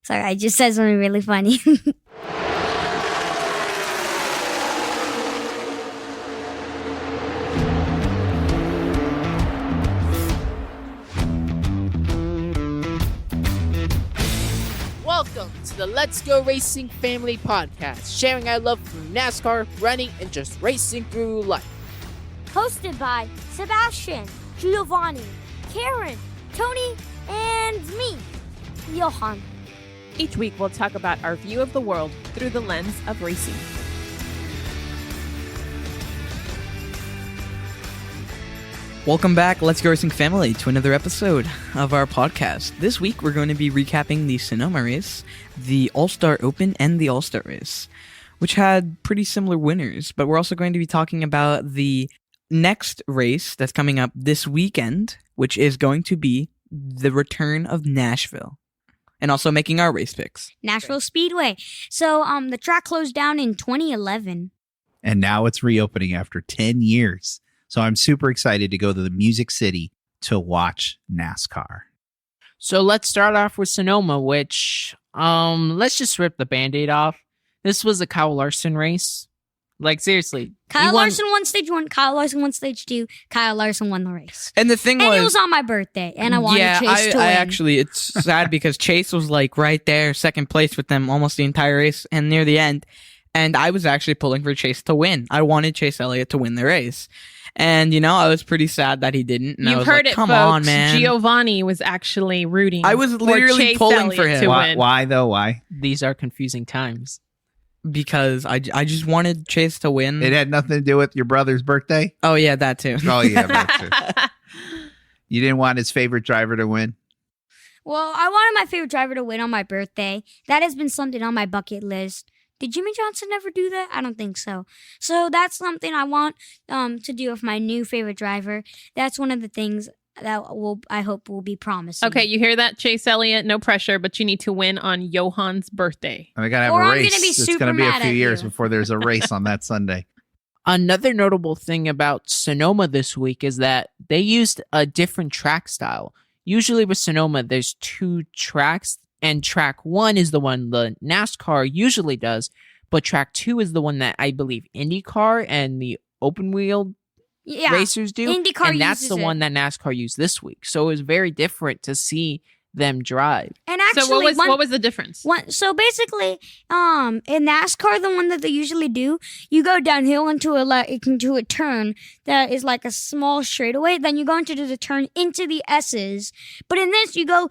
Sorry, I just said something really funny. Welcome to the Let's Go Racing Family podcast, sharing our love for NASCAR, running, and just racing through life. Hosted by Sebastian, Giovanni, Karen, Tony, and me, Johan. Each week, we'll talk about our view of the world through the lens of racing. Welcome back, Let's Go Racing Family, to another episode of our podcast. This week, we're going to be recapping the Sonoma race, the All-Star Open, and the All-Star race, which had pretty similar winners. But we're also going to be talking about the next race that's coming up this weekend, which is going to be the return of Nashville, and also making our race picks. Nashville Speedway. So, the track closed down in 2011. And now it's reopening after 10 years. So I'm super excited to go to the Music City to watch NASCAR. So let's start off with Sonoma, which, let's just rip the Band-Aid off. This was a Kyle Larson race. Like, seriously. Kyle Larson won stage 1, Kyle Larson won stage 2, Kyle Larson won the race. And the thing And it was on my birthday, and I wanted Chase to win. Actually, it's sad because Chase was like right there, second place with them almost the entire race and near the end. And I was actually pulling for Chase to win. I wanted Chase Elliott to win the race. And, you know, I was pretty sad that he didn't. And I was heard like, it, come folks. on, man. Giovanni was actually rooting. I was literally Chase pulling Elliott for him. to Why, win. why though? Why? These are confusing times. Because I just wanted Chase to win. It had nothing to do with your brother's birthday? Oh, yeah, that too. Oh, yeah, that too. You didn't want his favorite driver to win? Well, I wanted my favorite driver to win on my birthday. That has been something on my bucket list. Did Jimmy Johnson ever do that? I don't think so. So that's something I want to do with my new favorite driver. That's one of the things that I hope will be promising. Okay, you hear that, Chase Elliott? No pressure, but you need to win on Johan's birthday. And we got to have Or a I'm race. gonna be It's super going to be a mad few at years you. before there's a race on that Sunday. Another notable thing about Sonoma this week is that they used a different track style. Usually with Sonoma, there's two tracks, and track 1 is the one the NASCAR usually does, but track 2 is the one that I believe IndyCar and the open wheel racers do. IndyCar and that's uses the it. one that NASCAR used this week. So it was very different to see them drive. And actually, So what was the difference? So basically, in NASCAR, the one that they usually do, you go downhill into a turn that is like a small straightaway. Then you go into the turn into the S's. But in this, you go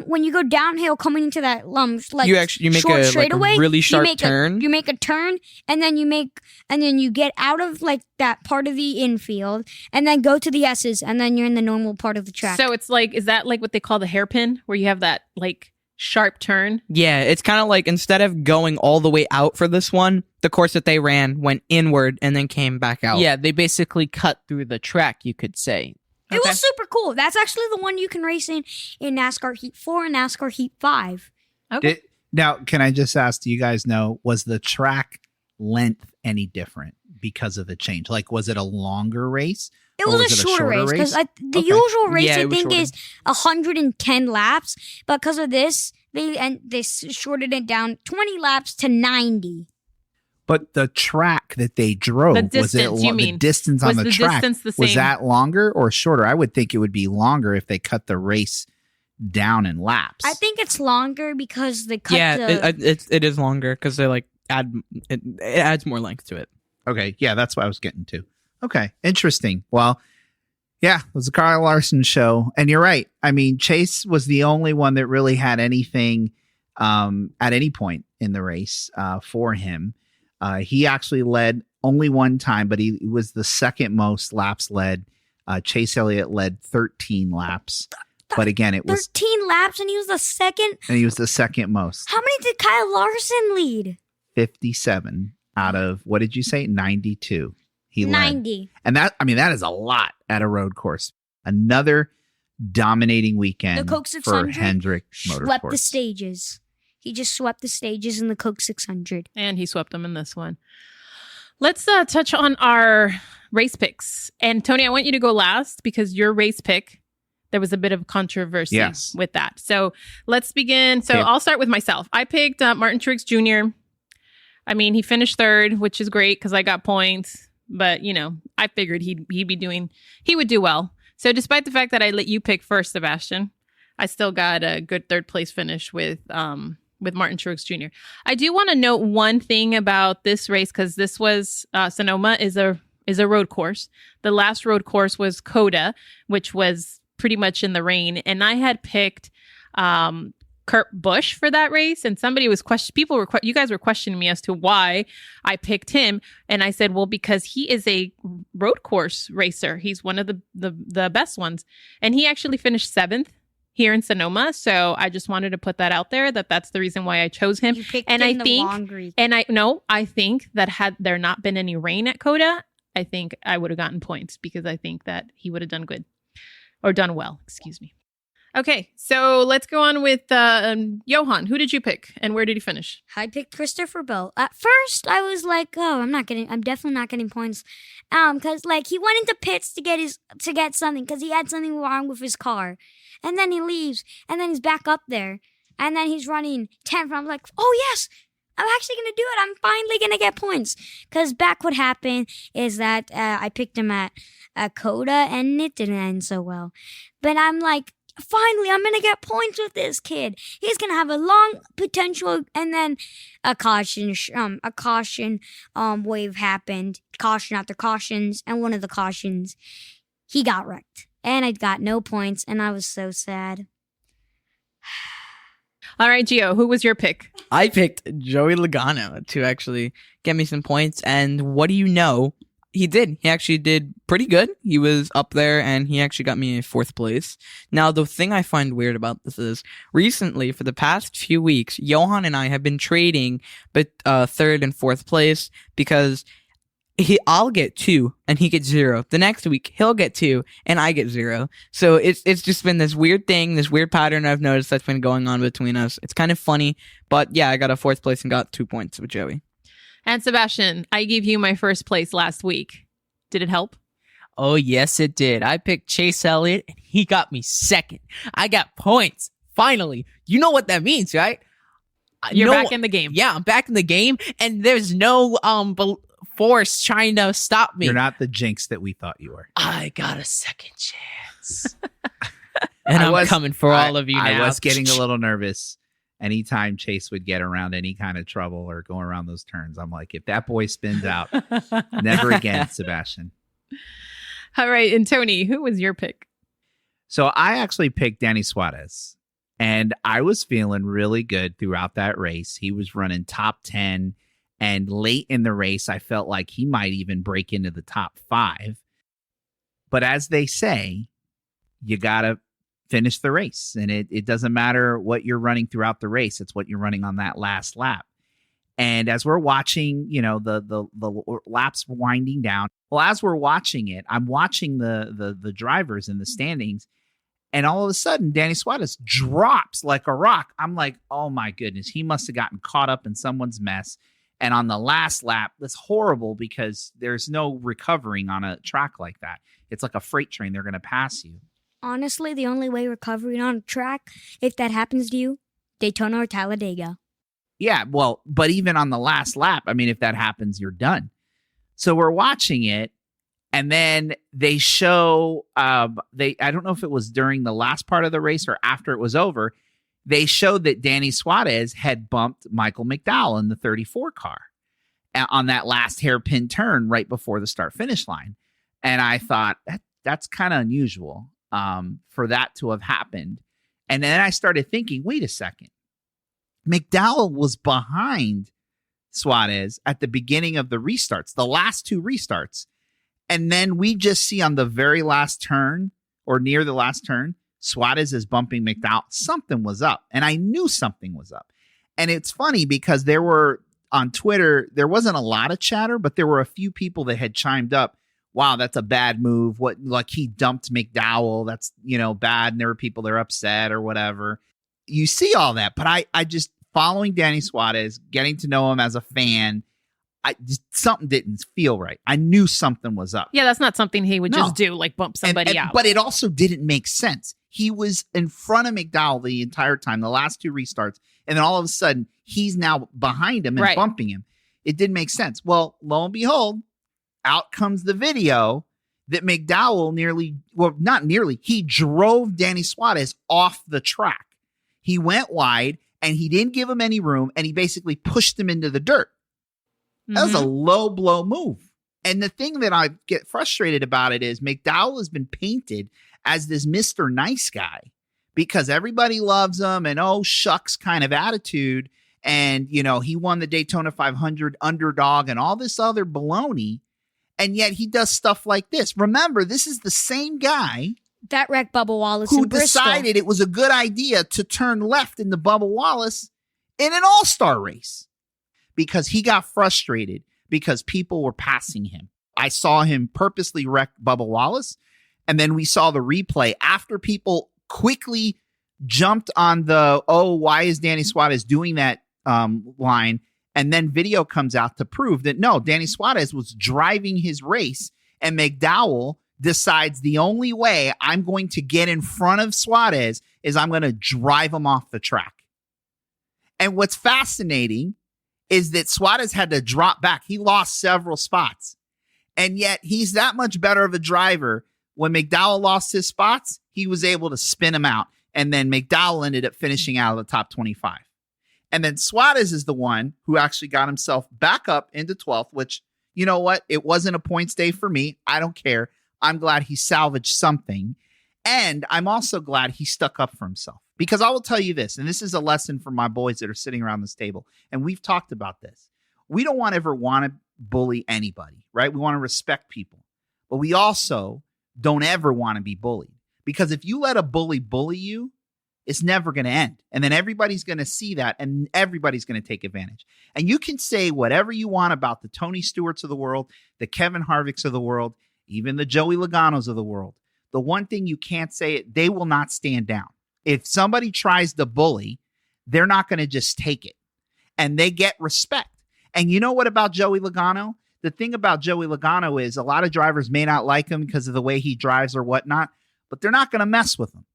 when you go downhill, coming into that you make short a straightaway, really sharp turn. You make a turn, and then you get out of like that part of the infield, and then go to the S's, and then you're in the normal part of the track. So it's like, is that like what they call the hairpin, where you have that like sharp turn? Yeah, it's kind of like instead of going all the way out for this one, the course that they ran went inward and then came back out. Yeah, they basically cut through the track, you could say. It was super cool. That's actually the one you can race in NASCAR Heat 4 and NASCAR Heat 5. Okay. Now, can I just ask, do you guys know, was the track length any different because of the change? Like, was it a longer race? It Or was a it shorter race because the Okay. usual race Yeah, I it was think shorter. is 110 laps, but because of this, they shorted it down 20 laps to 90. But the track that they drove, The was it distance, you the mean. distance on Was the the track, distance the was same? that longer or shorter? I would think it would be longer if they cut the race down in laps. I think it's longer because they cut Yeah, it is longer because they like it adds more length to it. Okay, yeah, that's what I was getting to. Okay, interesting. Well, yeah, it was a Kyle Larson show. And you're right. I mean, Chase was the only one that really had anything at any point in the race for him. He actually led only one time, but he was the second most laps led. Chase Elliott led 13 laps. But again, it was 13 laps and he was the second. and he was the second most. How many did Kyle Larson lead? 57 out of, what did you say? 92. He led. 90. And that is a lot at a road course. Another dominating weekend The Coke for 600 Hendrick Swept the Motorsports. stages. He just swept the stages in the Coke 600. And he swept them in this one. Let's touch on our race picks. And Tony, I want you to go last because your race pick there was a bit of controversy Yes. with that. So let's begin. So Yeah. I'll start with myself. I picked Martin Truex Jr. I mean, he finished third, which is great because I got points. But, I figured he would do well. So despite the fact that I let you pick first, Sebastian, I still got a good third place finish with Martin Truex Jr. I do want to note one thing about this race because this was Sonoma is a road course. The last road course was Coda, which was pretty much in the rain, and I had picked Kurt Busch for that race, and you guys were questioning me as to why I picked him, and I said, well, because he is a road course racer. He's one of the best ones, and he actually finished 7th here in Sonoma. So I just wanted to put that out there that's the reason why I chose him. You picked and in I the think, long Greek. and I think that had there not been any rain at Coda, I think I would have gotten points because I think that he would have done good or done well. Excuse me. Okay, so let's go on with Johan. Who did you pick, and where did he finish? I picked Christopher Bell. At first, I was like, "Oh, I'm definitely not getting points," because he went into pits to get something because he had something wrong with his car, and then he leaves, and then he's back up there, and then he's running 10th. I'm like, "Oh yes, I'm actually gonna do it. I'm finally gonna get points." Because back what happened is that I picked him at Coda, and it didn't end so well. But I'm like, finally, I'm gonna get points with this kid. He's gonna have a long potential, and then a caution wave happened. Caution after cautions, and one of the cautions, he got wrecked, and I got no points, and I was so sad. All right, Gio, who was your pick? I picked Joey Logano to actually get me some points, and what do you know? He did. He actually did pretty good. He was up there, and he actually got me a 4th place. Now, the thing I find weird about this is, recently, for the past few weeks, Johan and I have been trading 3rd and 4th place because I'll get 2 and he gets 0. The next week he'll get 2 and I get 0. So it's just been this weird thing, this weird pattern I've noticed that's been going on between us. It's kind of funny, but yeah, I got a 4th place and got 2 points with Joey. And Sebastian, I gave you my 1st place last week. Did it help? Oh, yes, it did. I picked Chase Elliott, and he got me 2nd. I got points. Finally. You know what that means, right? You're back in the game. Yeah, I'm back in the game, and there's no force trying to stop me. You're not the jinx that we thought you were. I got a 2nd chance. And I'm coming for all of you now. I was getting a little nervous. Anytime Chase would get around any kind of trouble or go around those turns, I'm like, if that boy spins out, never again, Sebastian. All right. And Tony, who was your pick? So I actually picked Danny Suarez, and I was feeling really good throughout that race. He was running top 10, and late in the race, I felt like he might even break into the top 5. But as they say, you got to finish the race, and it doesn't matter what you're running throughout the race. It's what you're running on that last lap. And as we're watching, the laps winding down, well, as we're watching it, I'm watching the drivers in the standings, and all of a sudden, Danny Suarez drops like a rock. I'm like, oh my goodness, he must have gotten caught up in someone's mess. And on the last lap, that's horrible because there's no recovering on a track like that. It's like a freight train. They're going to pass you. Honestly, the only way recovering on a track, if that happens to you, Daytona or Talladega. Yeah, well, but even on the last lap, I mean, if that happens, you're done. So we're watching it, and then they show, I don't know if it was during the last part of the race or after it was over, they showed that Danny Suarez had bumped Michael McDowell in the 34 car on that last hairpin turn right before the start-finish line. And I thought, that's kind of unusual. For that to have happened. And then I started thinking, wait a second. McDowell was behind Suarez at the beginning of the restarts, the last 2 restarts. And then we just see on the very last turn or near the last turn, Suarez is bumping McDowell. Something was up. And I knew something was up. And it's funny because there were on Twitter, there wasn't a lot of chatter, but there were a few people that had chimed up. Wow, that's a bad move. What, like he dumped McDowell. That's, bad. And there were people that are upset or whatever. You see all that. But I just following Danny Suarez, getting to know him as a fan, something didn't feel right. I knew something was up. Yeah, that's not something he would No. just do, like bump somebody out. But it also didn't make sense. He was in front of McDowell the entire time, the last two restarts, and then all of a sudden, he's now behind him and Right. bumping him. It didn't make sense. Well, lo and behold, out comes the video that McDowell he drove Danny Suarez off the track. He went wide, and he didn't give him any room, and he basically pushed him into the dirt. That was a low blow move. And the thing that I get frustrated about it is McDowell has been painted as this Mr. Nice Guy because everybody loves him and oh shucks kind of attitude. And, he won the Daytona 500 underdog and all this other baloney. And yet he does stuff like this. Remember, this is the same guy That wrecked Bubba Wallace who in Bristol. decided it was a good idea to turn left into Bubba Wallace in an all-star race because he got frustrated because people were passing him. I saw him purposely wreck Bubba Wallace, and then we saw the replay after people quickly jumped on the, why is Danny Suarez doing that line? And then video comes out to prove that, no, Danny Suarez was driving his race, and McDowell decides the only way I'm going to get in front of Suarez is I'm going to drive him off the track. And what's fascinating is that Suarez had to drop back. He lost several spots. And yet he's that much better of a driver. When McDowell lost his spots, he was able to spin him out. And then McDowell ended up finishing out of the top 25. And then Suarez is the one who actually got himself back up into 12th, which, you know what? It wasn't a points day for me. I don't care. I'm glad he salvaged something. And I'm also glad he stuck up for himself. Because I will tell you this, and this is a lesson for my boys that are sitting around this table, and we've talked about this. We don't ever want to bully anybody, right? We want to respect people. But we also don't ever want to be bullied. Because if you let a bully you, it's never going to end. And then everybody's going to see that, and everybody's going to take advantage. And you can say whatever you want about the Tony Stewarts of the world, the Kevin Harvicks of the world, even the Joey Logano's of the world. The one thing you can't say, they will not stand down. If somebody tries to bully, they're not going to just take it. And they get respect. And you know what about Joey Logano? The thing about Joey Logano is a lot of drivers may not like him because of the way he drives or whatnot, but they're not going to mess with him.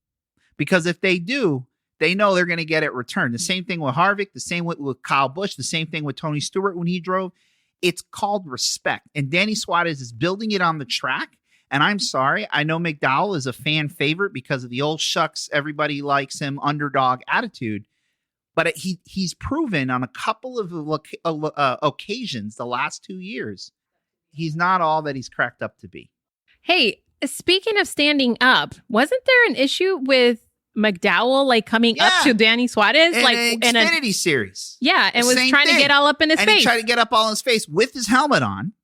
Because if they do, they know they're going to get it returned. The same thing with Harvick, the same with Kyle Busch, the same thing with Tony Stewart when he drove. It's called respect. And Danny Suarez is building it on the track. And I'm sorry, I know McDowell is a fan favorite because of the old shucks, everybody likes him, underdog attitude. But he's proven on a couple of occasions the last 2 years, he's not all that he's cracked up to be. Hey, speaking of standing up, wasn't there an issue with McDowell coming up to Danny Suarez in an Xfinity series? Yeah, and was trying to get all up in his face. And he tried to get up all in his face with his helmet on.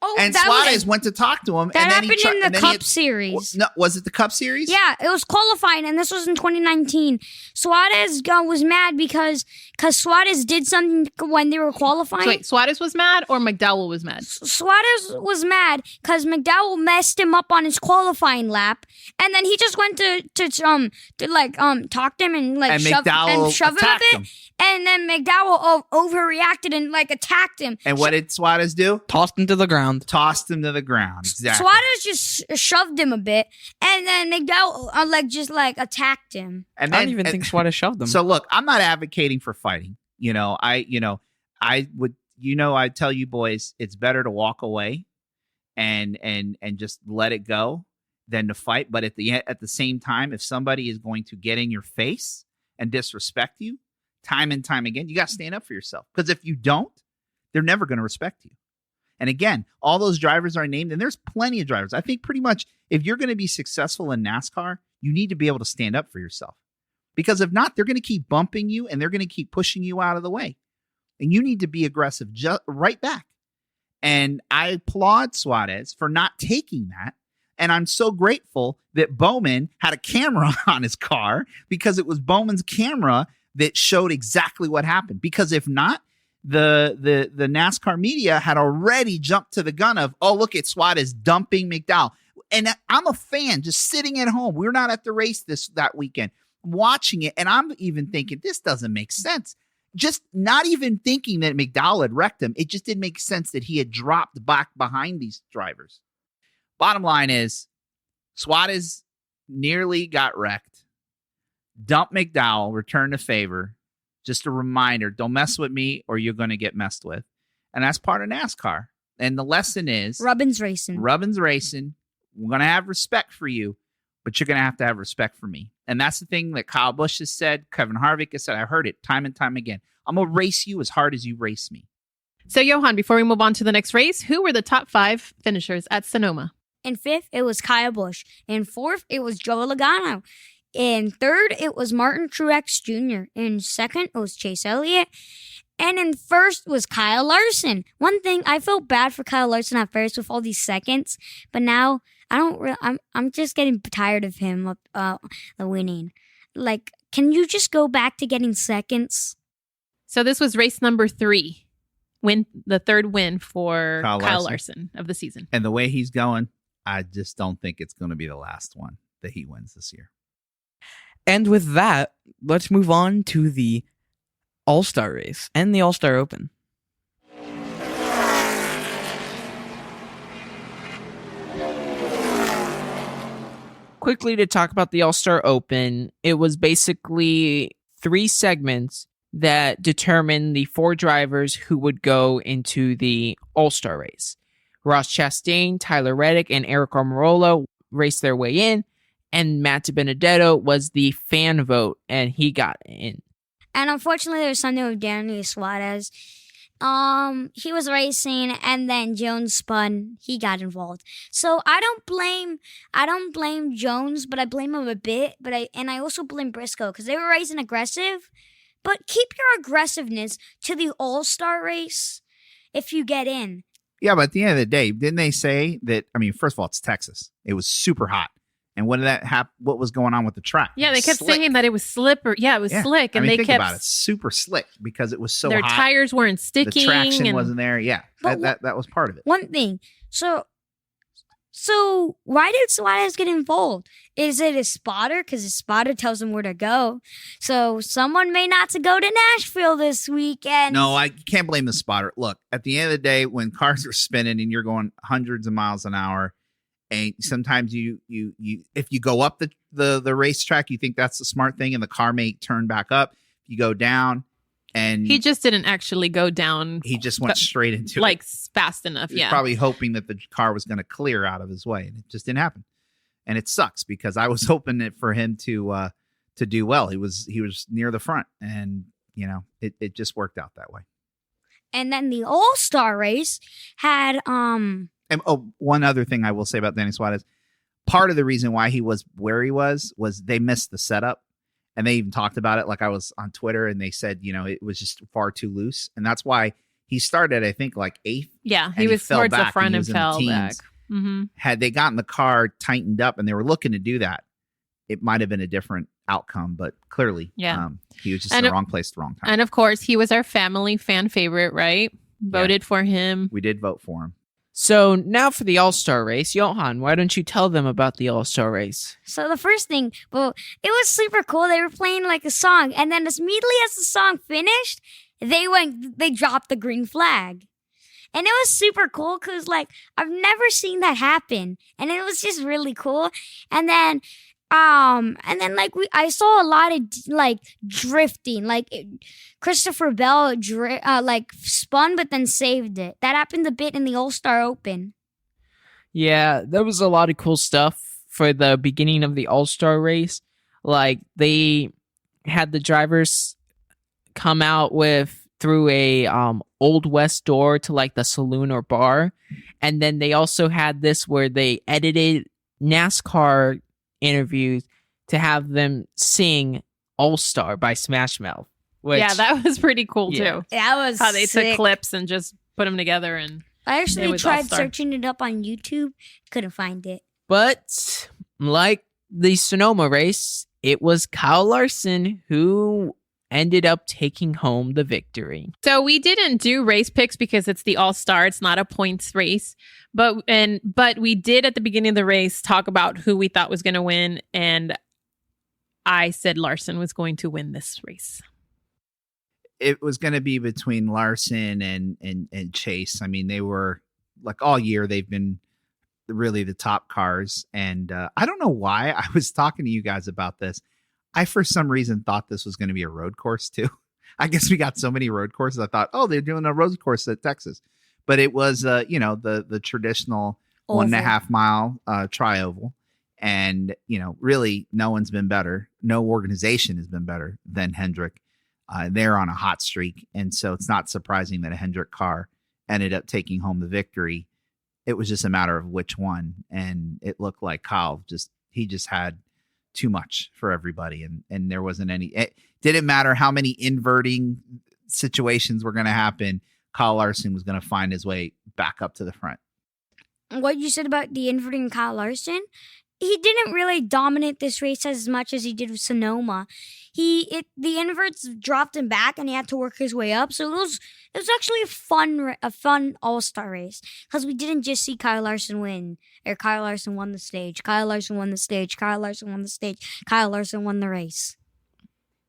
Oh, and Suarez went to talk to him. That and then happened in the Cup Series. No, was it the Cup Series? Yeah, it was qualifying, and this was in 2019. Suarez was mad because Suarez did something when they were qualifying. So wait, Suarez was mad or McDowell was mad? Suarez was mad because McDowell messed him up on his qualifying lap, and then he just went to talk to him and shove him a bit. And then McDowell overreacted and attacked him. And what did Suarez do? Tossed him to the ground. Exactly. Suarez just shoved him a bit, and then McDowell attacked him. And I don't even think Suarez shoved him. So look, I'm not advocating for fighting. I tell you boys, it's better to walk away and just let it go than to fight. But at the same time, if somebody is going to get in your face and disrespect you, time and time again, you got to stand up for yourself. Because if you don't, they're never going to respect you. And again, all those drivers are named, and there's plenty of drivers. I think pretty much if you're going to be successful in NASCAR, you need to be able to stand up for yourself. Because if not, they're going to keep bumping you, and they're going to keep pushing you out of the way. And you need to be aggressive right back. And I applaud Suarez for not taking that. And I'm so grateful that Bowman had a camera on his car, because it was Bowman's camera that showed exactly what happened. Because if not, the NASCAR media had already jumped to the gun of, oh, look at Suarez dumping McDowell. And I'm a fan just sitting at home. We're not at the race that weekend watching it. And I'm even thinking, this doesn't make sense. just not even thinking that McDowell had wrecked him. It just didn't make sense that he had dropped back behind these drivers. Bottom line is, Suarez nearly got wrecked. Dump McDowell, return the favor. Just a reminder, don't mess with me or you're going to get messed with. And that's part of NASCAR. And the lesson is... Rubbin's racing. We're going to have respect for you, but you're going to have respect for me. And that's the thing that Kyle Busch has said, Kevin Harvick has said. I heard it time and time again. I'm going to race you as hard as you race me. So, Johan, before we move on to the next race, who were the top 5 finishers at Sonoma? In 5th, it was Kyle Busch. In 4th, it was Joe Logano. In 3rd, it was Martin Truex Jr. In 2nd, it was Chase Elliott. And in 1st was Kyle Larson. One thing, I felt bad for Kyle Larson at first with all these seconds, but now I'm just getting tired of him the winning. Like, can you just go back to getting seconds? So this was race number 3. The 3rd win for Kyle Larson of the season. And the way he's going, I just don't think it's going to be the last one that he wins this year. And with that, let's move on to the All-Star race and the All-Star Open. Quickly to talk about the All-Star Open, it was basically 3 segments that determined the 4 drivers who would go into the All-Star race. Ross Chastain, Tyler Reddick, and Eric Almirola raced their way in, and Matt DiBenedetto was the fan vote, and he got in. And unfortunately, there was something with Danny Suarez. He was racing, and then Jones spun. He got involved. So I don't blame Jones, but I blame him a bit. I also blame Briscoe because they were racing aggressive. But keep your aggressiveness to the All-Star race if you get in. Yeah, but at the end of the day, didn't they say that? I mean, first of all, it's Texas. It was super hot. And what did that happen? What was going on with the track? Yeah, they kept saying that it was slippery. Yeah, it was slick, and think about it, super slick because it was so their hot. Tires weren't sticking. The traction wasn't there. Yeah, that was part of it. One thing. So why did Suarez get involved? Is it a spotter? Because his spotter tells him where to go. So someone may not to go to Nashville this weekend. No, I can't blame the spotter. Look, at the end of the day, when cars are spinning and you're going hundreds of miles an hour, and sometimes you if you go up the racetrack, you think that's the smart thing, and the car may turn back up. You go down, and he just didn't actually go down. He just went straight into like it. Fast enough. He was probably hoping that the car was going to clear out of his way, and it just didn't happen. And it sucks because I was hoping for him to do well. He was near the front, and it just worked out that way. And then the All-Star race had And one other thing I will say about Danny Suarez, part of the reason why he was where he was they missed the setup, and they even talked about it. Like, I was on Twitter, and they said it was just far too loose, and that's why he started, I think, like 8th. Yeah, he was towards the front and fell back. Mm-hmm. Had they gotten the car tightened up and they were looking to do that, it might have been a different outcome. But clearly, he was just in the wrong place at the wrong time. And of course, he was our family fan favorite, right? Voted for him. We did vote for him. So now for the All-Star race. Johan, why don't you tell them about the All-Star race? So the first thing, it was super cool. They were playing like a song, and then immediately as the song finished, they dropped the green flag. And it was super cool because, like, I've never seen that happen. And it was just really cool. And then I saw a lot of, like, drifting. Like, Christopher Bell, spun but then saved it. That happened a bit in the All-Star Open. Yeah, there was a lot of cool stuff for the beginning of the All-Star race. Like, they had the drivers come out through a Old West door to like the saloon or bar, and then they also had this where they edited NASCAR interviews to have them sing All Star by Smash Mouth. Yeah, that was pretty cool too. That was how they sick. Took clips and just put them together. And I actually tried searching it up on YouTube, couldn't find it. But like the Sonoma race, it was Kyle Larson who ended up taking home the victory. So we didn't do race picks because it's the All-Star. It's not a points race. But we did at the beginning of the race talk about who we thought was going to win. And I said Larson was going to win this race. it was going to be between Larson and Chase. I mean, they were like all year they've been really the top cars. And I don't know why I was talking to you guys about this. I, for some reason, thought this was going to be a road course too. I guess we got so many road courses. I thought, oh, they're doing a road course at Texas, but it was, the traditional Oval. 1.5 mile tri-oval. And, really no one's been better. No organization has been better than Hendrick. They're on a hot streak. And so it's not surprising that a Hendrick car ended up taking home the victory. It was just a matter of which one. And it looked like Kyle just had too much for everybody. And there wasn't any, it didn't matter how many inverting situations were going to happen. Kyle Larson was going to find his way back up to the front. What you said about the inverting Kyle Larson, he didn't really dominate this race as much as he did with Sonoma. The inverts dropped him back, and he had to work his way up. So it was actually a fun all-star race, because we didn't just see Kyle Larson win, or Kyle Larson won the stage, Kyle Larson won the stage, Kyle Larson won the stage, Kyle Larson won the race.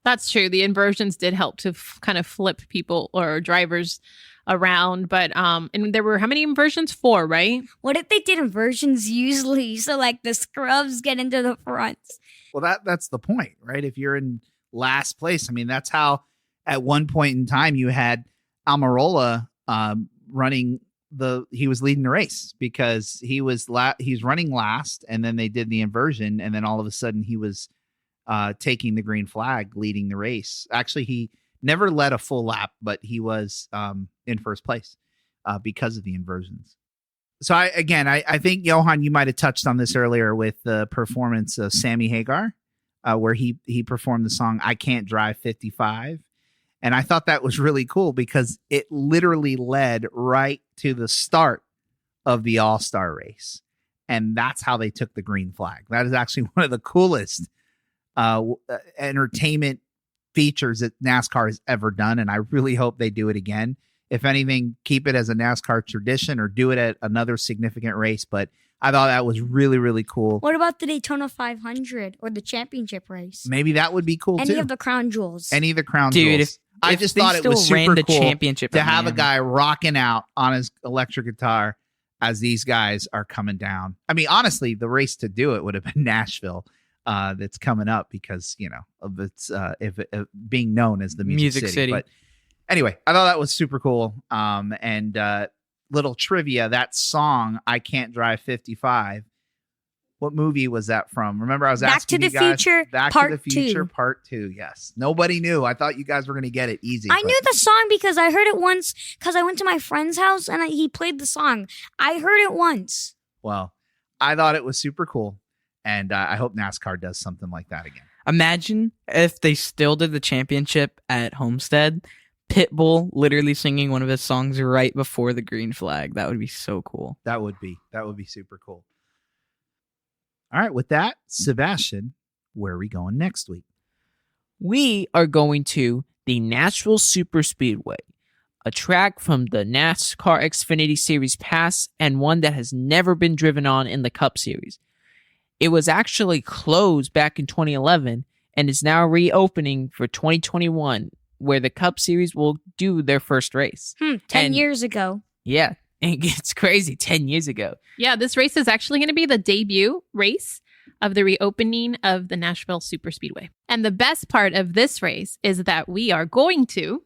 That's true. The inversions did help to kind of flip people or drivers around, but and there were how many inversions? 4, right? What if they did inversions usually, so like the scrubs get into the front? Well, that's the point, right? If you're in last place, I mean, that's how at one point in time you had Almirola he was leading the race because he's running last, and then they did the inversion, and then all of a sudden he was taking the green flag, leading the race. Actually, he never led a full lap, but he was in first place because of the inversions. So I think, Johan, you might have touched on this earlier with the performance of Sammy Hagar, where he performed the song "I Can't Drive 55." And I thought that was really cool because it literally led right to the start of the All-Star race. And that's how they took the green flag. That is actually one of the coolest entertainment features that NASCAR has ever done. And I really hope they do it again. If anything, keep it as a NASCAR tradition or do it at another significant race. But I thought that was really, really cool. What about the Daytona 500 or the championship race? Maybe that would be cool too. Any of the crown jewels. Any of the crown Dude, jewels. I just they thought it was still ran super the cool championship to at have a Miami. guy rocking out on his electric guitar as these guys are coming down. I mean, honestly, the race to do it would have been Nashville. That's coming up because of its being known as the music city. But anyway, I thought that was super cool. And little trivia: that song "I Can't Drive 55." What movie was that from? Remember, I was asking you guys. Back to the Future, Back Part to the Future, 2. Part 2. Yes, nobody knew. I thought you guys were going to get it easy. I knew the song because I heard it once because I went to my friend's house and he played the song. I heard it once. Well, I thought it was super cool. And I hope NASCAR does something like that again. Imagine if they still did the championship at Homestead. Pitbull literally singing one of his songs right before the green flag. That would be so cool. That would be super cool. All right, with that, Sebastian, where are we going next week? We are going to the Nashville Superspeedway, a track from the NASCAR Xfinity Series past and one that has never been driven on in the Cup Series. It was actually closed back in 2011 and is now reopening for 2021, where the Cup Series will do their first race. 10 years ago. Yeah, and it's crazy, 10 years ago. Yeah, this race is actually going to be the debut race of the reopening of the Nashville Superspeedway. And the best part of this race is that we are going to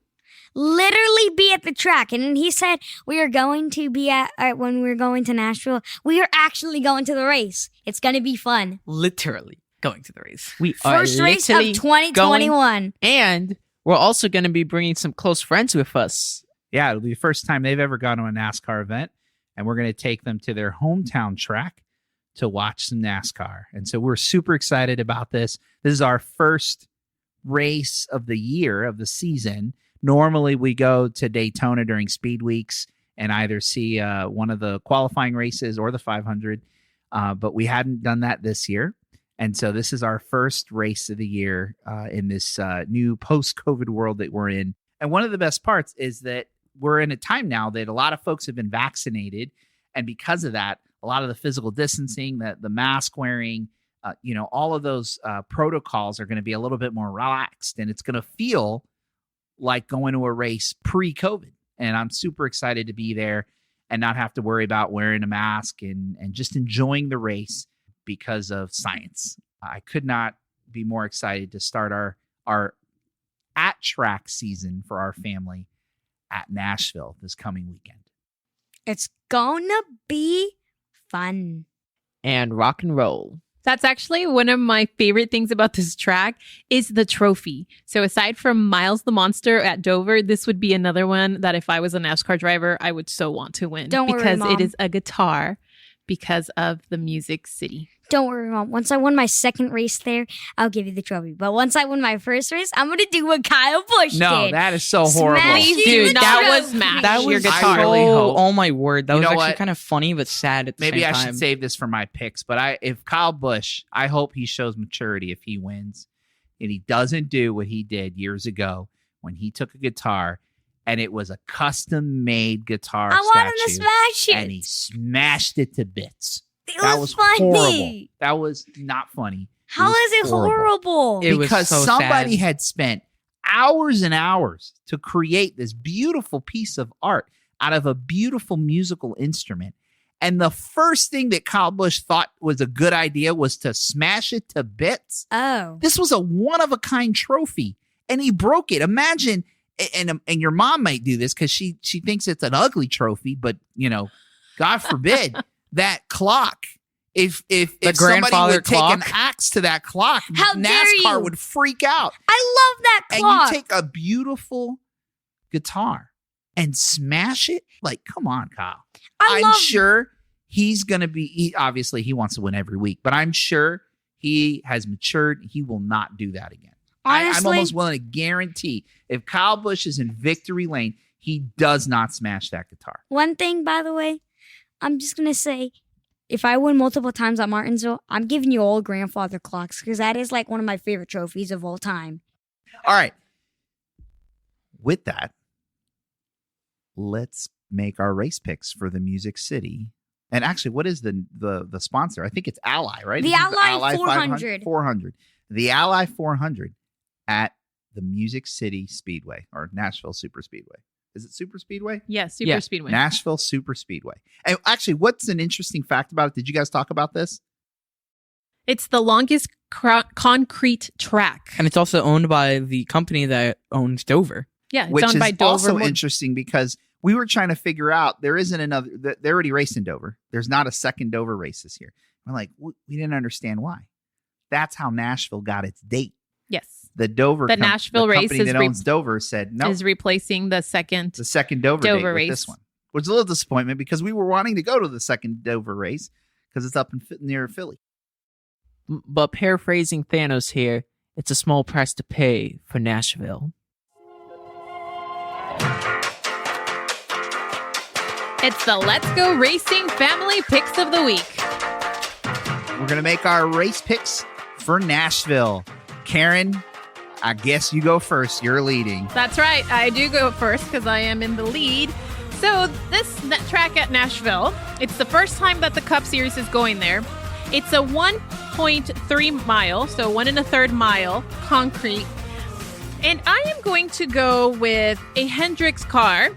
literally be at the track. And he said we are going to be at when we're going to Nashville, we are actually going to the race. It's going to be fun. Literally going to the race. We First are race of literally 2021. going, and we're also going to be bringing some close friends with us. Yeah, it'll be the first time they've ever gone to a NASCAR event, and we're going to take them to their hometown track to watch some NASCAR. And so we're super excited about this. This is our first race of the year, of the season. Normally, we go to Daytona during Speed Weeks and either see one of the qualifying races or the 500, but we hadn't done that this year. And so this is our first race of the year in this new post-COVID world that we're in. And one of the best parts is that we're in a time now that a lot of folks have been vaccinated. And because of that, a lot of the physical distancing, the mask wearing, all of those protocols are going to be a little bit more relaxed. And it's going to feel like going to a race pre-COVID. And I'm super excited to be there and not have to worry about wearing a mask and just enjoying the race because of science. I could not be more excited to start our at-track season for our family at Nashville this coming weekend. It's gonna be fun. And rock and roll. That's actually one of my favorite things about this track is the trophy. So aside from Miles the Monster at Dover, this would be another one that if I was a NASCAR driver, I would so want to win. Don't worry, because Mom. it is a guitar because of the Music City. Don't worry, Mom. Once I won my second race there, I'll give you the trophy. But once I win my first race, I'm going to do what Kyle Busch No, did. that is so horrible. Smash Please you do. with That the was trophy. smash. That your was guitar. I really hope- oh my word. That You was know actually what? kind of funny but sad at the Maybe same I time. should save this for my picks, but if Kyle Busch, I hope he shows maturity if he wins and he doesn't do what he did years ago when he took a guitar and it was a custom-made guitar I want him to statue, smash it. and he smashed it to bits. It That was was funny. horrible. That was not funny. How was is it horrible? It was because so somebody sad. had spent hours and hours to create this beautiful piece of art out of a beautiful musical instrument. And the first thing that Kyle Busch thought was a good idea was to smash it to bits. Oh. This was a one-of-a-kind trophy, and he broke it. Imagine, and your mom might do this because she thinks it's an ugly trophy, but, God forbid, that clock. If somebody grandfather would take an clock? axe to that clock, How dare NASCAR you? would freak out. I love that And clock. you take a beautiful guitar and smash it? Like, come on, Kyle. I'm sure he's going to be, obviously he wants to win every week, but I'm sure he has matured. He will not do that again. I'm Honestly, almost willing to guarantee if Kyle Busch is in victory lane, he does not smash that guitar. one thing, by the way, I'm just going to say, if I win multiple times at Martinsville, I'm giving you all grandfather clocks because that is like one of my favorite trophies of all time. All right. With that, let's make our race picks for the Music City. And actually, what is the sponsor? I think it's Ally, right? The This is Ally 400. 400. The Ally 400 at the Music City Speedway or Nashville Superspeedway. Is it Superspeedway? Yes, Super Yeah. Speedway. Nashville Superspeedway. And actually, what's an interesting fact about it? Did you guys talk about this? It's the longest concrete track. And it's also owned by the company that owns Dover. Yeah, it's Which owned is by Dover. also interesting because we were trying to figure out there isn't another. They already raced in Dover. There's not a second Dover race this year. We're like, we didn't understand why. That's how Nashville got its date. Yes. The Dover, The Nashville race company is that owns Dover said no. Is replacing the second. The second Dover date Dover with race. this one, which is a little disappointment because we were wanting to go to the second Dover race because it's up near Philly. But paraphrasing Thanos here, it's a small price to pay for Nashville. It's the Let's Go Racing Family Picks of the Week. We're gonna make our race picks for Nashville. Karen, I guess you go first. You're leading. That's right. I do go first because I am in the lead. So this track at Nashville, it's the first time that the Cup Series is going there. It's a 1.3 mile, so 1 1/3 mile concrete. And I am going to go with a Hendrick's car.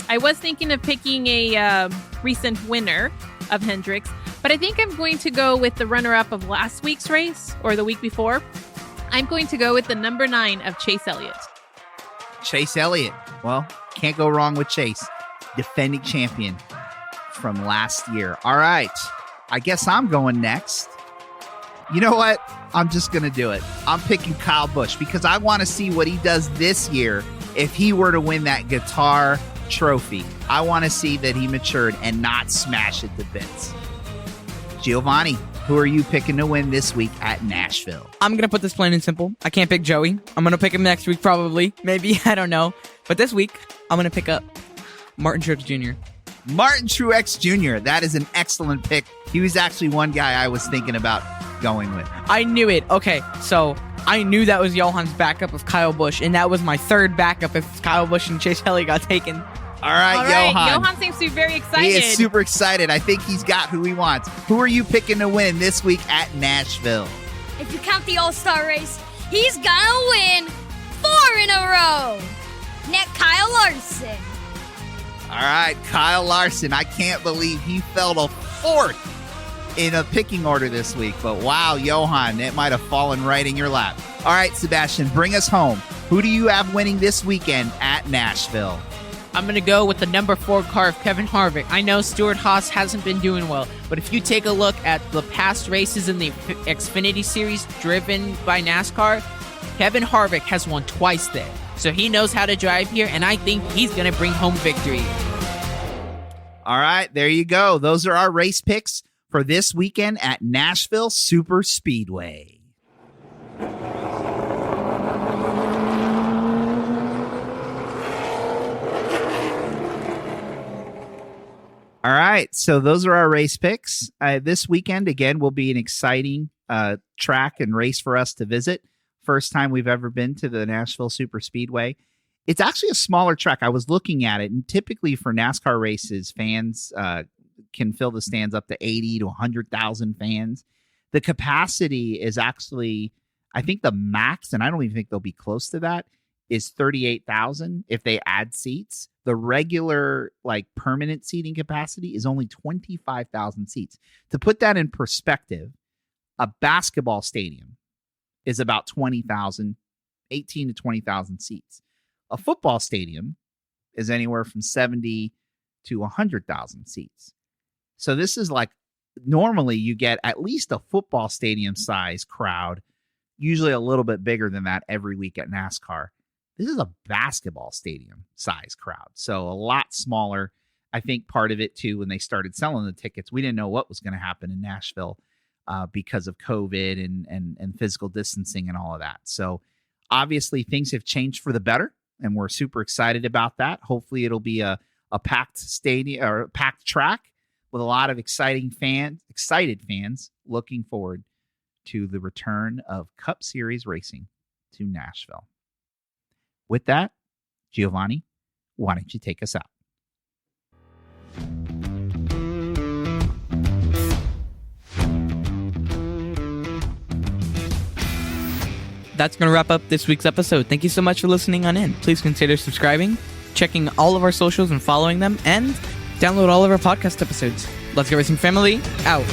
I was thinking of picking a recent winner of Hendrick's, but I think I'm going to go with the runner-up of last week's race or the week before. I'm going to go with the number 9 of Chase Elliott. Chase Elliott. Well, can't go wrong with Chase. Defending champion from last year. All right. I guess I'm going next. You know what? I'm just going to do it. I'm picking Kyle Busch because I want to see what he does this year if he were to win that guitar trophy. I want to see that he matured and not smash it to bits. Giovanni, who are you picking to win this week at Nashville? I'm going to put this plain and simple. I can't pick Joey. I'm going to pick him next week probably. Maybe. I don't know. But this week, I'm going to pick up Martin Truex Jr. Martin Truex Jr. That is an excellent pick. He was actually one guy I was thinking about going with. I knew it. Okay, so I knew that was Johan's backup of Kyle Busch, and that was my third backup if Kyle Busch and Chase Elliott got taken. All right, Johan. Johan seems to be very excited. He is super excited. I think he's got who he wants. Who are you picking to win this week at Nashville? If you count the All-Star race, he's gonna win 4 in a row. redneck Kyle Larson. All right, Kyle Larson. I can't believe he fell to fourth in a picking order this week. But wow, Johan, it might have fallen right in your lap. All right, Sebastian, bring us home. Who do you have winning this weekend at Nashville? I'm going to go with the number 4 car of Kevin Harvick. I know Stuart Haas hasn't been doing well, but if you take a look at the past races in the Xfinity Series driven by NASCAR, Kevin Harvick has won twice there. So he knows how to drive here, and I think he's going to bring home victory. All right, there you go. Those are our race picks for this weekend at Nashville Superspeedway. All right, so those are our race picks. This weekend, again, will be an exciting track and race for us to visit. First time we've ever been to the Nashville Superspeedway. It's actually a smaller track. I was looking at it, and typically for NASCAR races, fans can fill the stands up to 80 to 100,000 fans. The capacity is actually, I think the max, and I don't even think they'll be close to that, is 38,000 if they add seats. The regular, like, permanent seating capacity is only 25,000 seats. To put that in perspective, a basketball stadium is about 20,000, 18 to 20,000 seats. A football stadium is anywhere from 70 to 100,000 seats. So this is like, normally you get at least a football stadium size crowd, usually a little bit bigger than that every week at NASCAR. This is a basketball stadium size crowd, so a lot smaller. I think part of it, too, when they started selling the tickets, we didn't know what was going to happen in Nashville because of COVID and physical distancing and all of that. So obviously things have changed for the better, and we're super excited about that. Hopefully it'll be a packed stadium or a packed track with a lot of excited fans looking forward to the return of Cup Series racing to Nashville. With that, Giovanni, why don't you take us out? That's going to wrap up this week's episode. Thank you so much for listening on in. Please consider subscribing, checking all of our socials and following them, and download all of our podcast episodes. Let's Go Racing Family, out.